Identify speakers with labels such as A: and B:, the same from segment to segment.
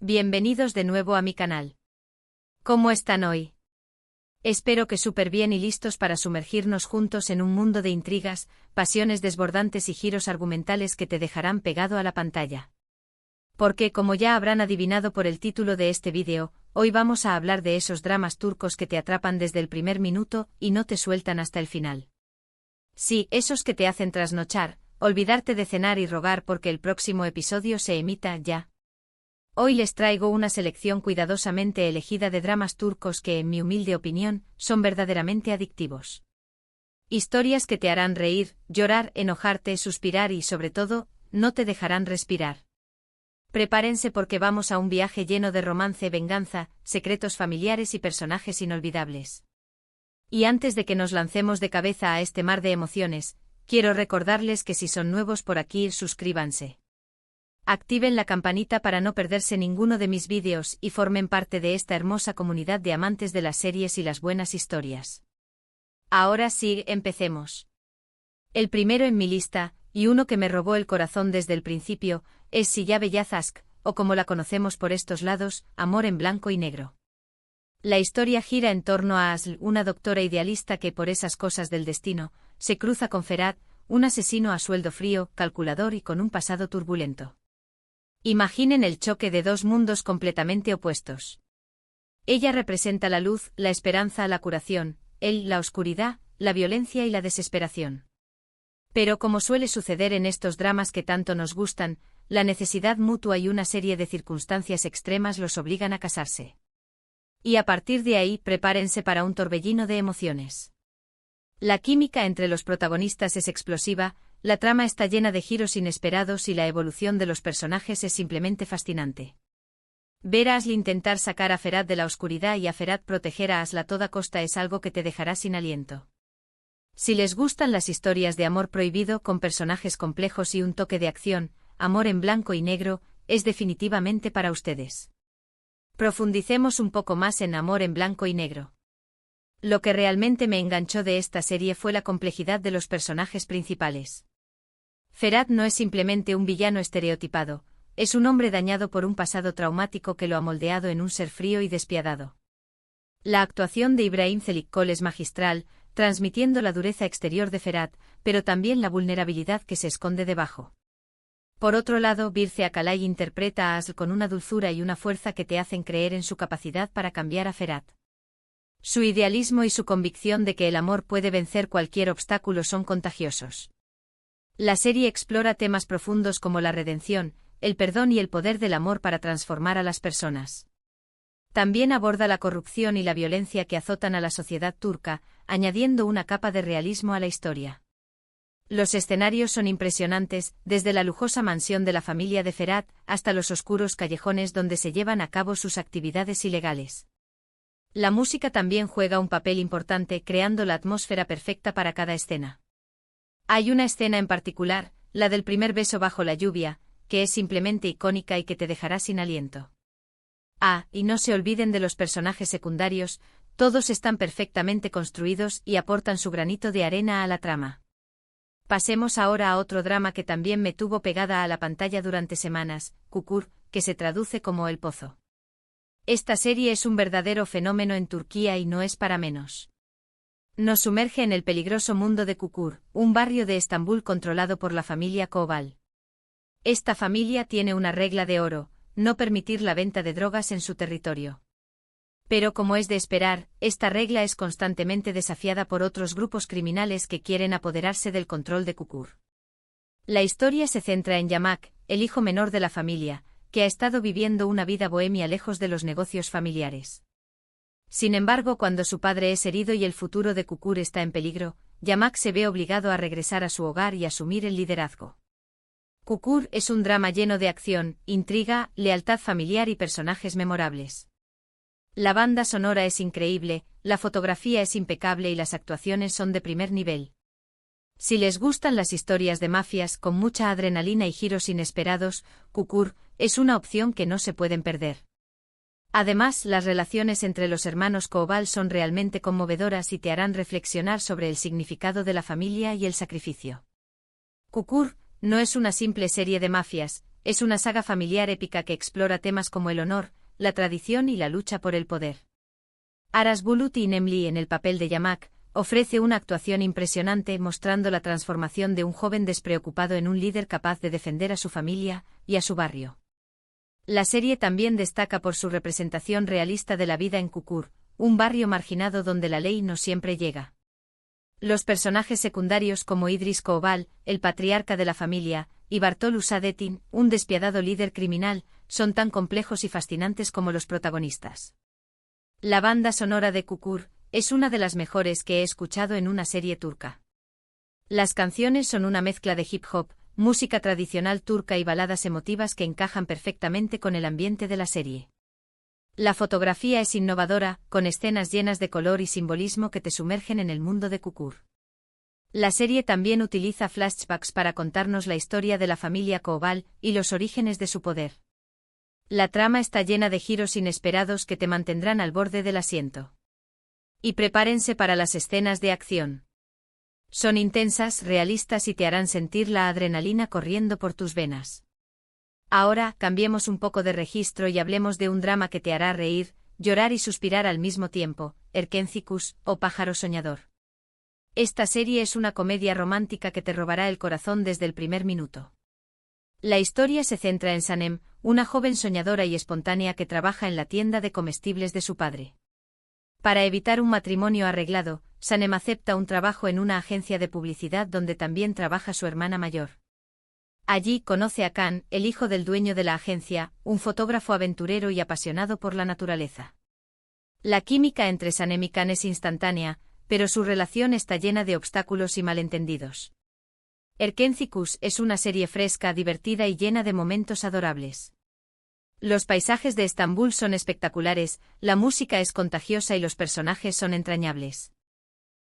A: Bienvenidos de nuevo a mi canal. ¿Cómo están hoy? Espero que súper bien y listos para sumergirnos juntos en un mundo de intrigas, pasiones desbordantes y giros argumentales que te dejarán pegado a la pantalla. Porque, como ya habrán adivinado por el título de este vídeo, hoy vamos a hablar de esos dramas turcos que te atrapan desde el primer minuto y no te sueltan hasta el final. Sí, esos que te hacen trasnochar, olvidarte de cenar y rogar porque el próximo episodio se emita ya. Hoy les traigo una selección cuidadosamente elegida de dramas turcos que, en mi humilde opinión, son verdaderamente adictivos. Historias que te harán reír, llorar, enojarte, suspirar y, sobre todo, no te dejarán respirar. Prepárense porque vamos a un viaje lleno de romance, venganza, secretos familiares y personajes inolvidables. Y antes de que nos lancemos de cabeza a este mar de emociones, quiero recordarles que si son nuevos por aquí, suscríbanse. Activen la campanita para no perderse ninguno de mis vídeos y formen parte de esta hermosa comunidad de amantes de las series y las buenas historias. Ahora sí, empecemos. El primero en mi lista, y uno que me robó el corazón desde el principio, es Silla Beyaz, o como la conocemos por estos lados, Amor en blanco y negro. La historia gira en torno a Asl, una doctora idealista que por esas cosas del destino, se cruza con Ferhat, un asesino a sueldo frío, calculador y con un pasado turbulento. Imaginen el choque de dos mundos completamente opuestos. Ella representa la luz, la esperanza, la curación, él la oscuridad, la violencia y la desesperación. Pero como suele suceder en estos dramas que tanto nos gustan, la necesidad mutua y una serie de circunstancias extremas los obligan a casarse. Y a partir de ahí prepárense para un torbellino de emociones. La química entre los protagonistas es explosiva, la trama está llena de giros inesperados y la evolución de los personajes es simplemente fascinante. Ver a Asl intentar sacar a Ferhat de la oscuridad y a Ferhat proteger a Asl a toda costa es algo que te dejará sin aliento. Si les gustan las historias de amor prohibido con personajes complejos y un toque de acción, Amor en blanco y negro es definitivamente para ustedes. Profundicemos un poco más en Amor en blanco y negro. Lo que realmente me enganchó de esta serie fue la complejidad de los personajes principales. Ferhat no es simplemente un villano estereotipado, es un hombre dañado por un pasado traumático que lo ha moldeado en un ser frío y despiadado. La actuación de Ibrahim Çelikkol es magistral, transmitiendo la dureza exterior de Ferhat, pero también la vulnerabilidad que se esconde debajo. Por otro lado, Birce Akalay interpreta a Asl con una dulzura y una fuerza que te hacen creer en su capacidad para cambiar a Ferhat. Su idealismo y su convicción de que el amor puede vencer cualquier obstáculo son contagiosos. La serie explora temas profundos como la redención, el perdón y el poder del amor para transformar a las personas. También aborda la corrupción y la violencia que azotan a la sociedad turca, añadiendo una capa de realismo a la historia. Los escenarios son impresionantes, desde la lujosa mansión de la familia de Ferhat hasta los oscuros callejones donde se llevan a cabo sus actividades ilegales. La música también juega un papel importante creando la atmósfera perfecta para cada escena. Hay una escena en particular, la del primer beso bajo la lluvia, que es simplemente icónica y que te dejará sin aliento. Y no se olviden de los personajes secundarios, todos están perfectamente construidos y aportan su granito de arena a la trama. Pasemos ahora a otro drama que también me tuvo pegada a la pantalla durante semanas, Çukur, que se traduce como El Pozo. Esta serie es un verdadero fenómeno en Turquía y no es para menos. Nos sumerge en el peligroso mundo de Çukur, un barrio de Estambul controlado por la familia Koval. Esta familia tiene una regla de oro, no permitir la venta de drogas en su territorio. Pero como es de esperar, esta regla es constantemente desafiada por otros grupos criminales que quieren apoderarse del control de Çukur. La historia se centra en Yamak, el hijo menor de la familia, que ha estado viviendo una vida bohemia lejos de los negocios familiares. Sin embargo, cuando su padre es herido y el futuro de Çukur está en peligro, Yamak se ve obligado a regresar a su hogar y asumir el liderazgo. Çukur es un drama lleno de acción, intriga, lealtad familiar y personajes memorables. La banda sonora es increíble, la fotografía es impecable y las actuaciones son de primer nivel. Si les gustan las historias de mafias con mucha adrenalina y giros inesperados, Çukur es una opción que no se pueden perder. Además, las relaciones entre los hermanos Koval son realmente conmovedoras y te harán reflexionar sobre el significado de la familia y el sacrificio. Çukur no es una simple serie de mafias, es una saga familiar épica que explora temas como el honor, la tradición y la lucha por el poder. Aras Bulut y Nemli en el papel de Yamak, ofrece una actuación impresionante mostrando la transformación de un joven despreocupado en un líder capaz de defender a su familia y a su barrio. La serie también destaca por su representación realista de la vida en Kukur, un barrio marginado donde la ley no siempre llega. Los personajes secundarios como Idris Koval, el patriarca de la familia, y Bartol Usadetin, un despiadado líder criminal, son tan complejos y fascinantes como los protagonistas. La banda sonora de Kukur es una de las mejores que he escuchado en una serie turca. Las canciones son una mezcla de hip hop, música tradicional turca y baladas emotivas que encajan perfectamente con el ambiente de la serie. La fotografía es innovadora, con escenas llenas de color y simbolismo que te sumergen en el mundo de Kukur. La serie también utiliza flashbacks para contarnos la historia de la familia Koval y los orígenes de su poder. La trama está llena de giros inesperados que te mantendrán al borde del asiento. Y prepárense para las escenas de acción. Son intensas, realistas y te harán sentir la adrenalina corriendo por tus venas. Ahora, cambiemos un poco de registro y hablemos de un drama que te hará reír, llorar y suspirar al mismo tiempo, Erkencikus, o Pájaro Soñador. Esta serie es una comedia romántica que te robará el corazón desde el primer minuto. La historia se centra en Sanem, una joven soñadora y espontánea que trabaja en la tienda de comestibles de su padre. Para evitar un matrimonio arreglado, Sanem acepta un trabajo en una agencia de publicidad donde también trabaja su hermana mayor. Allí conoce a Khan, el hijo del dueño de la agencia, un fotógrafo aventurero y apasionado por la naturaleza. La química entre Sanem y Khan es instantánea, pero su relación está llena de obstáculos y malentendidos. Erkencikus es una serie fresca, divertida y llena de momentos adorables. Los paisajes de Estambul son espectaculares, la música es contagiosa y los personajes son entrañables.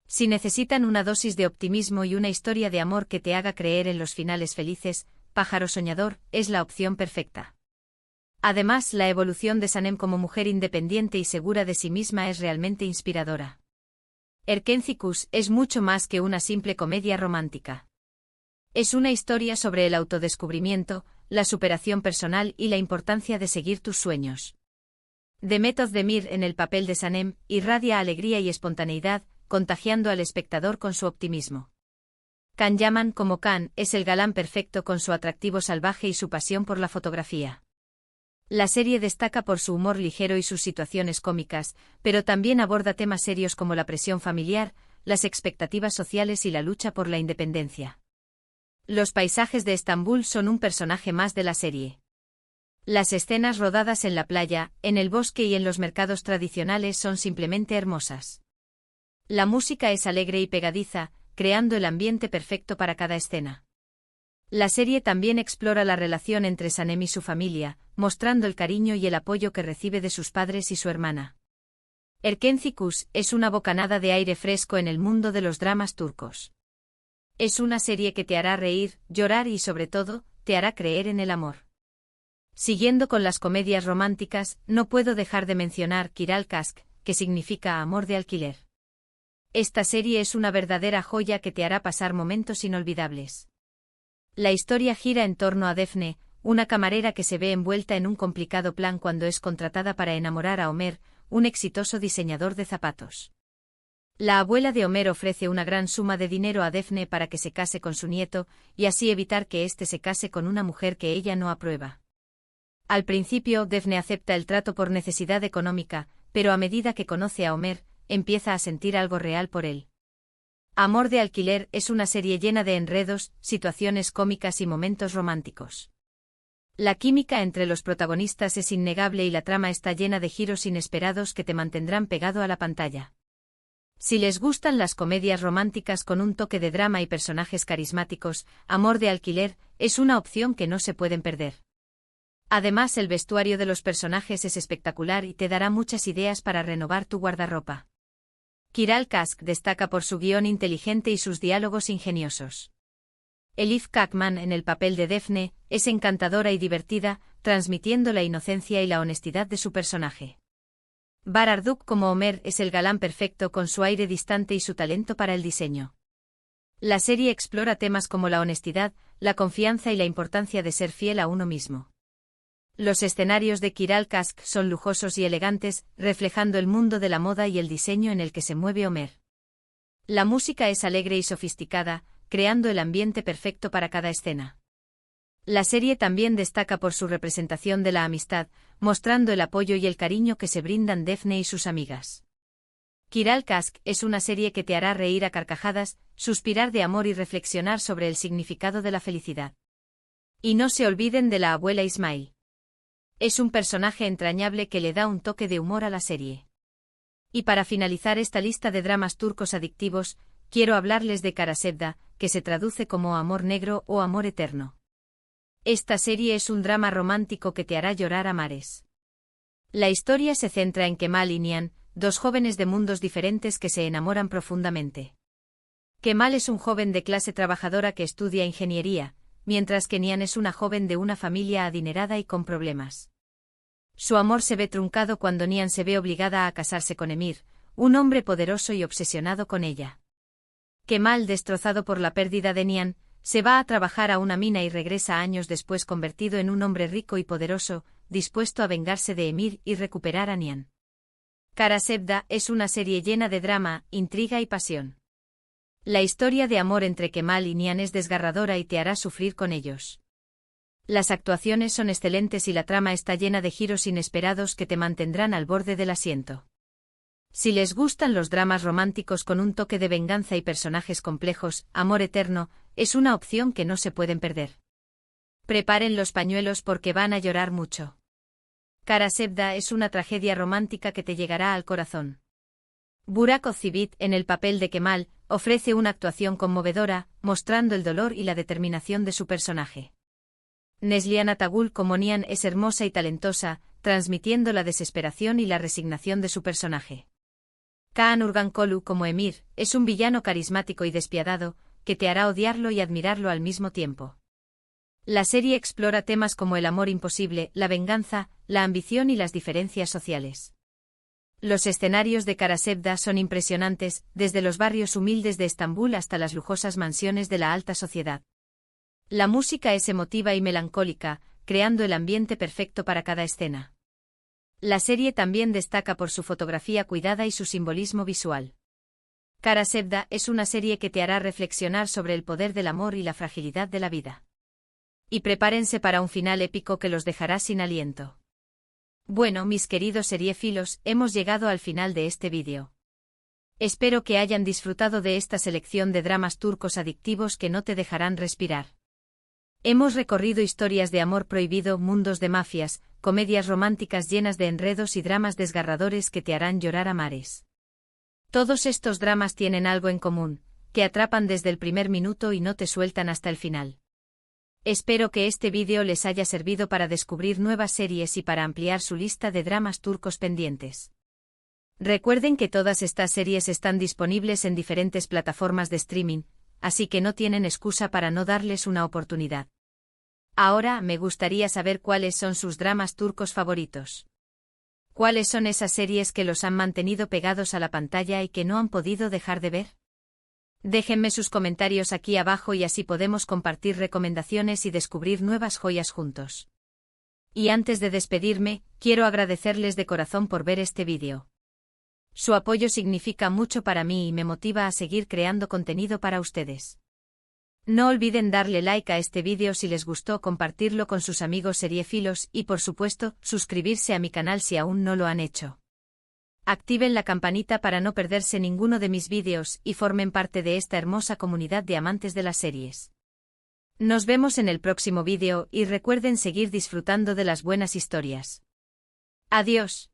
A: Si necesitan una dosis de optimismo y una historia de amor que te haga creer en los finales felices, Pájaro Soñador es la opción perfecta. Además, la evolución de Sanem como mujer independiente y segura de sí misma es realmente inspiradora. Erkencikus es mucho más que una simple comedia romántica. Es una historia sobre el autodescubrimiento, la superación personal y la importancia de seguir tus sueños. Demet Özdemir en el papel de Sanem irradia alegría y espontaneidad, contagiando al espectador con su optimismo. Can Yaman como Khan es el galán perfecto con su atractivo salvaje y su pasión por la fotografía. La serie destaca por su humor ligero y sus situaciones cómicas, pero también aborda temas serios como la presión familiar, las expectativas sociales y la lucha por la independencia. Los paisajes de Estambul son un personaje más de la serie. Las escenas rodadas en la playa, en el bosque y en los mercados tradicionales son simplemente hermosas. La música es alegre y pegadiza, creando el ambiente perfecto para cada escena. La serie también explora la relación entre Sanem y su familia, mostrando el cariño y el apoyo que recibe de sus padres y su hermana. Erkencikus es una bocanada de aire fresco en el mundo de los dramas turcos. Es una serie que te hará reír, llorar y sobre todo, te hará creer en el amor. Siguiendo con las comedias románticas, no puedo dejar de mencionar Kiral Kask, que significa amor de alquiler. Esta serie es una verdadera joya que te hará pasar momentos inolvidables. La historia gira en torno a Defne, una camarera que se ve envuelta en un complicado plan cuando es contratada para enamorar a Homer, un exitoso diseñador de zapatos. La abuela de Homer ofrece una gran suma de dinero a Defne para que se case con su nieto, y así evitar que éste se case con una mujer que ella no aprueba. Al principio, Defne acepta el trato por necesidad económica, pero a medida que conoce a Homer, empieza a sentir algo real por él. Amor de alquiler es una serie llena de enredos, situaciones cómicas y momentos románticos. La química entre los protagonistas es innegable y la trama está llena de giros inesperados que te mantendrán pegado a la pantalla. Si les gustan las comedias románticas con un toque de drama y personajes carismáticos, Amor de alquiler es una opción que no se pueden perder. Además, el vestuario de los personajes es espectacular y te dará muchas ideas para renovar tu guardarropa. Kiral Kask destaca por su guión inteligente y sus diálogos ingeniosos. Elif Kakman en el papel de Defne es encantadora y divertida, transmitiendo la inocencia y la honestidad de su personaje. Bararduk como Homer es el galán perfecto con su aire distante y su talento para el diseño. La serie explora temas como la honestidad, la confianza y la importancia de ser fiel a uno mismo. Los escenarios de Kiral Kask son lujosos y elegantes, reflejando el mundo de la moda y el diseño en el que se mueve Homer. La música es alegre y sofisticada, creando el ambiente perfecto para cada escena. La serie también destaca por su representación de la amistad, mostrando el apoyo y el cariño que se brindan Daphne y sus amigas. Kiral Kask es una serie que te hará reír a carcajadas, suspirar de amor y reflexionar sobre el significado de la felicidad. Y no se olviden de la abuela Ismail. Es un personaje entrañable que le da un toque de humor a la serie. Y para finalizar esta lista de dramas turcos adictivos, quiero hablarles de Kara Sevda, que se traduce como amor negro o amor eterno. Esta serie es un drama romántico que te hará llorar a mares. La historia se centra en Kemal y Nihan, dos jóvenes de mundos diferentes que se enamoran profundamente. Kemal es un joven de clase trabajadora que estudia ingeniería, mientras que Nihan es una joven de una familia adinerada y con problemas. Su amor se ve truncado cuando Nihan se ve obligada a casarse con Emir, un hombre poderoso y obsesionado con ella. Kemal, destrozado por la pérdida de Nihan, se va a trabajar a una mina y regresa años después convertido en un hombre rico y poderoso, dispuesto a vengarse de Emir y recuperar a Nihan. Kara Sevda es una serie llena de drama, intriga y pasión. La historia de amor entre Kemal y Nihan es desgarradora y te hará sufrir con ellos. Las actuaciones son excelentes y la trama está llena de giros inesperados que te mantendrán al borde del asiento. Si les gustan los dramas románticos con un toque de venganza y personajes complejos, Amor Eterno es una opción que no se pueden perder. Preparen los pañuelos porque van a llorar mucho. Kara Sevda es una tragedia romántica que te llegará al corazón. Burak Özçivit, en el papel de Kemal, ofrece una actuación conmovedora, mostrando el dolor y la determinación de su personaje. Neslihan Atagul como Nihan es hermosa y talentosa, transmitiendo la desesperación y la resignación de su personaje. Kaan Urgankolu como Emir es un villano carismático y despiadado, que te hará odiarlo y admirarlo al mismo tiempo. La serie explora temas como el amor imposible, la venganza, la ambición y las diferencias sociales. Los escenarios de Kara Sevda son impresionantes, desde los barrios humildes de Estambul hasta las lujosas mansiones de la alta sociedad. La música es emotiva y melancólica, creando el ambiente perfecto para cada escena. La serie también destaca por su fotografía cuidada y su simbolismo visual. Kara Sevda es una serie que te hará reflexionar sobre el poder del amor y la fragilidad de la vida. Y prepárense para un final épico que los dejará sin aliento. Bueno, mis queridos seriéfilos, hemos llegado al final de este vídeo. Espero que hayan disfrutado de esta selección de dramas turcos adictivos que no te dejarán respirar. Hemos recorrido historias de amor prohibido, mundos de mafias, comedias románticas llenas de enredos y dramas desgarradores que te harán llorar a mares. Todos estos dramas tienen algo en común, que atrapan desde el primer minuto y no te sueltan hasta el final. Espero que este vídeo les haya servido para descubrir nuevas series y para ampliar su lista de dramas turcos pendientes. Recuerden que todas estas series están disponibles en diferentes plataformas de streaming, así que no tienen excusa para no darles una oportunidad. Ahora me gustaría saber cuáles son sus dramas turcos favoritos. ¿Cuáles son esas series que los han mantenido pegados a la pantalla y que no han podido dejar de ver? Déjenme sus comentarios aquí abajo y así podemos compartir recomendaciones y descubrir nuevas joyas juntos. Y antes de despedirme, quiero agradecerles de corazón por ver este vídeo. Su apoyo significa mucho para mí y me motiva a seguir creando contenido para ustedes. No olviden darle like a este vídeo si les gustó, compartirlo con sus amigos seriéfilos y por supuesto, suscribirse a mi canal si aún no lo han hecho. Activen la campanita para no perderse ninguno de mis vídeos y formen parte de esta hermosa comunidad de amantes de las series. Nos vemos en el próximo vídeo y recuerden seguir disfrutando de las buenas historias. Adiós.